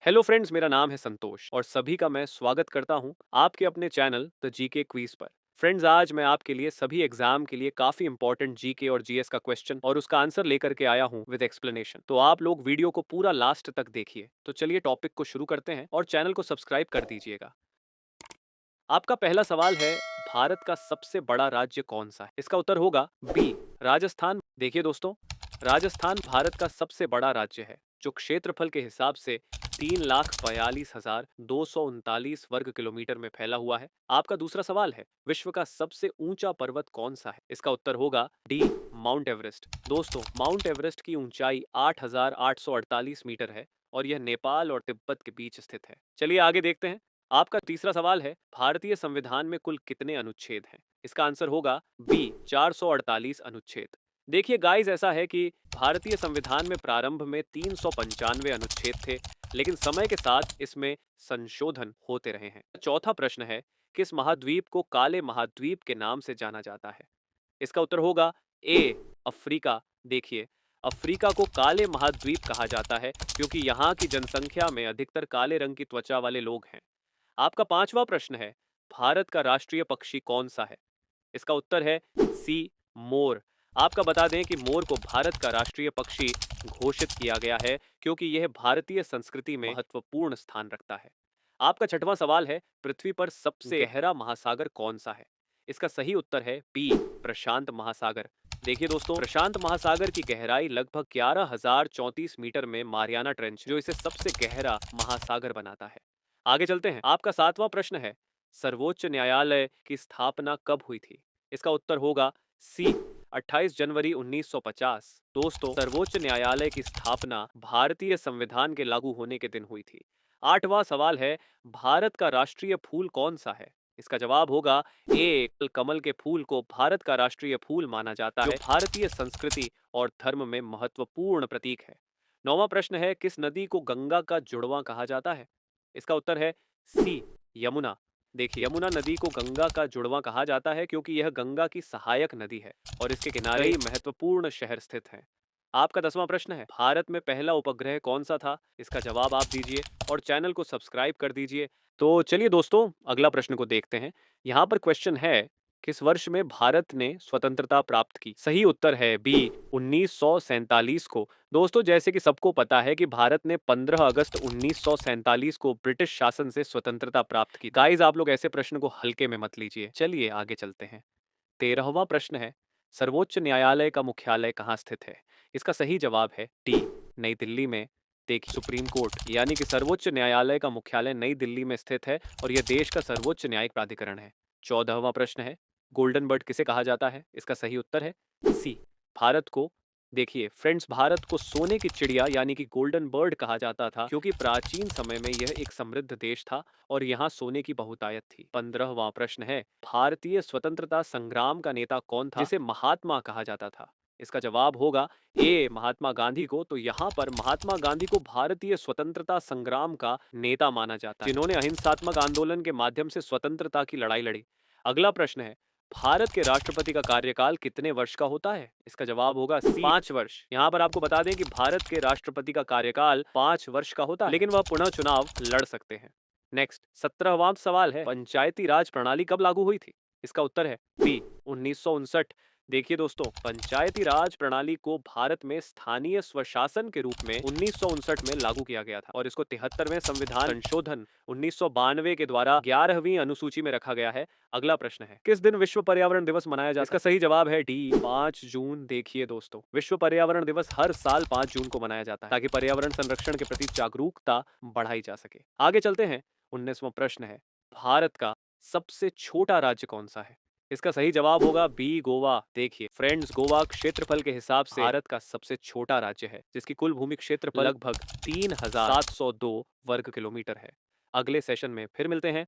Hello friends, मेरा नाम है संतोष और सभी का मैं स्वागत करता हूं आपके अपने चैनल द जीके क्विज पर। फ्रेंड्स, आज मैं आपके लिए सभी एग्जाम के लिए काफी इंपॉर्टेंट जीके और जीएस का क्वेश्चन और उसका आंसर लेकर के आया हूं विद एक्सप्लेनेशन। तो आप लोग वीडियो को पूरा लास्ट तक देखिए। तो चलिए टॉपिक को शुरू करते हैं और चैनल को सब्सक्राइब कर दीजिएगा। आपका पहला सवाल है, भारत का सबसे बड़ा राज्य कौन सा है? इसका उत्तर होगा बी, राजस्थान। देखिए दोस्तों, राजस्थान भारत का सबसे बड़ा राज्य है जो क्षेत्रफल के हिसाब से 3,42,239 वर्ग किलोमीटर में फैला हुआ है। आपका दूसरा सवाल है, विश्व का सबसे ऊंचा पर्वत कौन सा है? इसका उत्तर होगा डी, माउंट एवरेस्ट। दोस्तों, माउंट एवरेस्ट की ऊंचाई 8,848 मीटर है और यह नेपाल और तिब्बत के बीच स्थित है। चलिए आगे देखते हैं। आपका तीसरा सवाल है, भारतीय संविधान में कुल कितने अनुच्छेद हैं? इसका आंसर होगा बी, 448 अनुच्छेद। देखिए गाइस, ऐसा है कि भारतीय संविधान में प्रारंभ में 395 अनुच्छेद थे, लेकिन समय के साथ इसमें संशोधन होते रहे हैं। चौथा प्रश्न है, किस महाद्वीप को काले महाद्वीप के नाम से जाना जाता है? इसका उत्तर होगा ए, अफ्रीका। देखिए, अफ्रीका को काले महाद्वीप कहा जाता है क्योंकि यहाँ की जनसंख्या में अधिकतर काले रंग की त्वचा वाले लोग हैं। आपका पांचवा प्रश्न है, भारत का राष्ट्रीय पक्षी कौन सा है? इसका उत्तर है सी, मोर। आपका बता दें कि मोर को भारत का राष्ट्रीय पक्षी घोषित किया गया है क्योंकि यह भारतीय संस्कृति में महत्वपूर्ण स्थान रखता है। आपका छठवां सवाल है, पृथ्वी पर सबसे गहरा महासागर कौन सा है? इसका सही उत्तर है बी, प्रशांत महासागर। देखिए दोस्तों, प्रशांत महासागर की गहराई लगभग 11,034 मीटर में मारियाना ट्रेंच, जो इसे सबसे गहरा महासागर बनाता है। आगे चलते हैं। आपका सातवां प्रश्न है, सर्वोच्च न्यायालय की स्थापना कब हुई थी? इसका उत्तर होगा सी, 28 जनवरी 1950। दोस्तों, सर्वोच्च न्यायालय की स्थापना भारतीय संविधान के लागू होने के दिन हुई थी। आठवां सवाल है, भारत का राष्ट्रीय फूल कौन सा है? इसका जवाब होगा ए, कमल के फूल को भारत का राष्ट्रीय फूल माना जाता है, जो भारतीय संस्कृति और धर्म में महत्वपूर्ण प्रतीक है। नौवां प्रश्न है, किस नदी को गंगा का जुड़वां कहा जाता है? इसका उत्तर है सी, यमुना। देखिए, यमुना नदी को गंगा का जुड़वां कहा जाता है क्योंकि यह गंगा की सहायक नदी है और इसके किनारे कई महत्वपूर्ण शहर स्थित हैं। आपका 10वां प्रश्न है, भारत में पहला उपग्रह कौन सा था? इसका जवाब आप दीजिए और चैनल को सब्सक्राइब कर दीजिए। तो चलिए दोस्तों, अगला प्रश्न को देखते हैं। यहाँ पर क्वेश्चन है, किस वर्ष में भारत ने स्वतंत्रता प्राप्त की? सही उत्तर है बी, 1947 को। दोस्तों, जैसे कि सबको पता है कि भारत ने 15 अगस्त 1947 को ब्रिटिश शासन से स्वतंत्रता प्राप्त की। गाइस, आप लोग ऐसे प्रश्न को हल्के में मत लीजिए। चलिए आगे चलते हैं। 13वां प्रश्न है, सर्वोच्च न्यायालय का मुख्यालय कहाँ स्थित है? इसका सही जवाब है डी, नई दिल्ली में। देखिए, सुप्रीम कोर्ट यानी कि सर्वोच्च न्यायालय का मुख्यालय नई दिल्ली में स्थित है और यह देश का सर्वोच्च न्यायिक प्राधिकरण है। 14वां प्रश्न है, गोल्डन बर्ड किसे कहा जाता है? इसका सही उत्तर है सी, भारत को। देखिए फ्रेंड्स, भारत को सोने की चिड़िया यानी कि गोल्डन बर्ड कहा जाता था क्योंकि प्राचीन समय में यह एक समृद्ध देश था और यहाँ सोने की बहुतायत थी। 15वां प्रश्न है, भारतीय स्वतंत्रता संग्राम का नेता कौन था जिसे महात्मा कहा जाता था? इसका जवाब होगा ए, महात्मा गांधी को। तो यहाँ पर महात्मा गांधी को भारतीय स्वतंत्रता संग्राम का नेता माना जाता है, जिन्होंने अहिंसात्मक आंदोलन के माध्यम से स्वतंत्रता की लड़ाई लड़ी। अगला प्रश्न है, भारत के राष्ट्रपति का कार्यकाल कितने वर्ष का होता है? इसका जवाब होगा सी, 5 वर्ष। यहाँ पर आपको बता दें कि भारत के राष्ट्रपति का कार्यकाल 5 वर्ष का होता है, लेकिन वह पुनः चुनाव लड़ सकते हैं। नेक्स्ट, 17वां सवाल है, पंचायती राज प्रणाली कब लागू हुई थी? इसका उत्तर है बी, 1959। देखिए दोस्तों, पंचायती राज प्रणाली को भारत में स्थानीय स्वशासन के रूप में 1959 में लागू किया गया था और इसको 73वें संविधान संशोधन 1992 के द्वारा 11वीं अनुसूची में रखा गया है। अगला प्रश्न है, किस दिन विश्व पर्यावरण दिवस मनाया जाता है? इसका सही जवाब है डी, 5 जून। देखिए दोस्तों, विश्व पर्यावरण दिवस हर साल 5 जून को मनाया जाता है ताकि पर्यावरण संरक्षण के प्रति जागरूकता बढ़ाई जा सके। आगे चलते हैं। 19वां प्रश्न है, भारत का सबसे छोटा राज्य कौन सा है? इसका सही जवाब होगा बी, गोवा। देखिए फ्रेंड्स, गोवा क्षेत्रफल के हिसाब से भारत का सबसे छोटा राज्य है, जिसकी कुल भूमि क्षेत्रफल लगभग 3,702 वर्ग किलोमीटर है। अगले सेशन में फिर मिलते हैं।